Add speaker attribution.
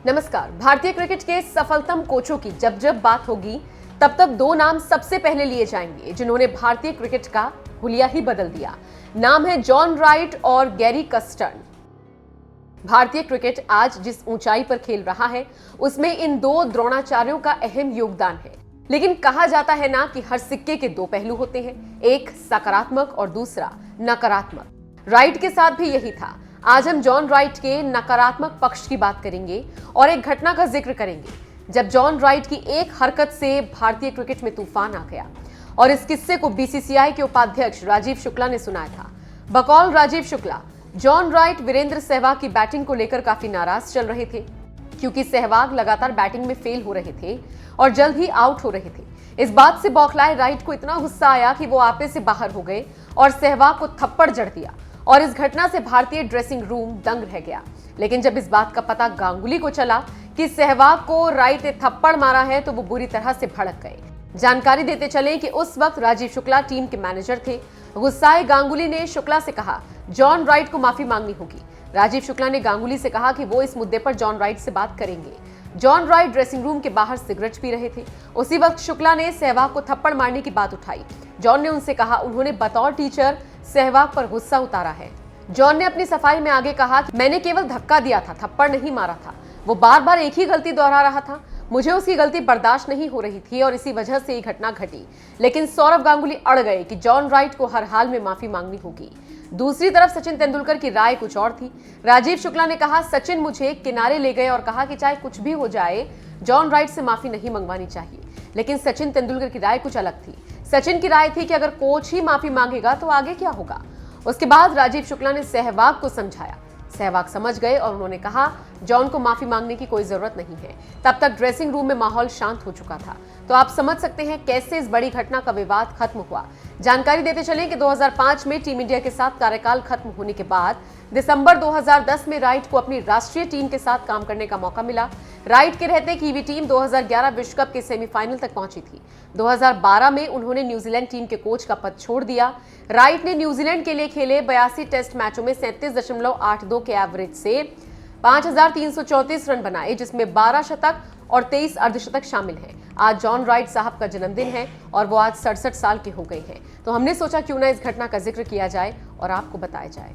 Speaker 1: नमस्कार। भारतीय क्रिकेट के सफलतम कोचों की जब जब बात होगी तब तब दो नाम सबसे पहले लिए जाएंगे जिन्होंने भारतीय क्रिकेट का हुलिया ही बदल दिया। नाम है जॉन राइट और गैरी कस्टर्न। भारतीय क्रिकेट आज जिस ऊंचाई पर खेल रहा है उसमें इन दो द्रोणाचार्यों का अहम योगदान है। लेकिन कहा जाता है ना कि हर सिक्के के दो पहलू होते हैं, एक सकारात्मक और दूसरा नकारात्मक। राइट के साथ भी यही था। आज हम जॉन राइट के नकारात्मक पक्ष की बात करेंगे और एक घटना का जिक्र करेंगे जब जॉन राइट की एक हरकत से भारतीय क्रिकेट में तूफान आ गया। और इस किस्से को बीसीसीआई के उपाध्यक्ष राजीव शुक्ला ने सुनाया था। बकौल राजीव शुक्ला, जॉन राइट वीरेंद्र सहवाग की बैटिंग को लेकर काफी नाराज चल रहे थे क्योंकि सहवाग लगातार बैटिंग में फेल हो रहे थे और जल्द ही आउट हो रहे थे। इस बात से बौखलाए राइट को इतना गुस्सा आया कि वो आपे से बाहर हो गए और सहवाग को थप्पड़ जड़ दिया और इस घटना से भारतीय ड्रेसिंग रूम दंग रह गया। लेकिन जब इस बात का पता गांगुली को चला कि सहवाग को राइट ने थप्पड़ मारा है तो वो बुरी तरह से भड़क गए। जानकारी देते चले कि उस वक्त राजीव शुक्ला टीम के मैनेजर थे। गुस्साए गांगुली ने शुक्ला से कहा जॉन राइट को माफी मांगनी होगी। राजीव शुक्ला ने गांगुली से कहा कि वो इस मुद्दे पर जॉन राइट से बात करेंगे। जॉन राइट ड्रेसिंग रूम के बाहर सिगरेट पी रहे थे। उसी वक्त शुक्ला ने सहवाग को थप्पड़ मारने की बात उठाई। जॉन ने उनसे कहा उन्होंने बतौर टीचर सहवाग पर गुस्सा उतारा है। जॉन ने अपनी सफाई में आगे कहा कि मैंने केवल धक्का दिया था, थप्पड़ नहीं मारा था। वो बार बार एक ही गलती दोहरा रहा था। मुझे उसकी गलती बर्दाश्त नहीं हो रही थी और इसी वजह से ये घटना घटी। लेकिन सौरव गांगुली अड़ गए कि जॉन राइट को हर हाल में माफी मांगनी होगी। दूसरी तरफ सचिन तेंदुलकर की राय कुछ और थी। राजीव शुक्ला ने कहा सचिन मुझे किनारे ले गए और कहा कि चाहे कुछ भी हो जाए जॉन राइट से माफी नहीं मंगवानी चाहिए। लेकिन सचिन तेंदुलकर की राय कुछ अलग थी। सचिन की राय थी कि अगर कोच ही माफी मांगेगा तो आगे क्या होगा। उसके बाद राजीव शुक्ला ने सहवाग को समझाया। सहवाग समझ गए और उन्होंने कहा जॉन को माफी मांगने की कोई जरूरत नहीं है। तब तक ड्रेसिंग रूम में माहौल शांत हो चुका था। तो आप समझ सकते हैं कैसे इस बड़ी घटना का विवाद खत्म हुआ। जानकारी देते चले कि 2005 में टीम इंडिया के साथ कार्यकाल खत्म होने के बाद दिसंबर 2010 में राइट को अपनी राष्ट्रीय टीम के साथ काम करने का मौका मिला। राइट के रहते कीवी टीम 2011 विश्व कप के सेमीफाइनल तक पहुंची थी। 2012 में उन्होंने न्यूजीलैंड टीम के कोच का पद छोड़ दिया। राइट ने न्यूजीलैंड के लिए खेले 82 टेस्ट मैचों में 37.82 के एवरेज से 5334 रन बनाए, जिसमें 12 शतक और 23 अर्धशतक शामिल हैं। आज जॉन राइट साहब का जन्मदिन है और वो आज 67 साल के हो गए हैं। तो हमने सोचा क्यों ना इस घटना का जिक्र किया जाए और आपको बताया जाए।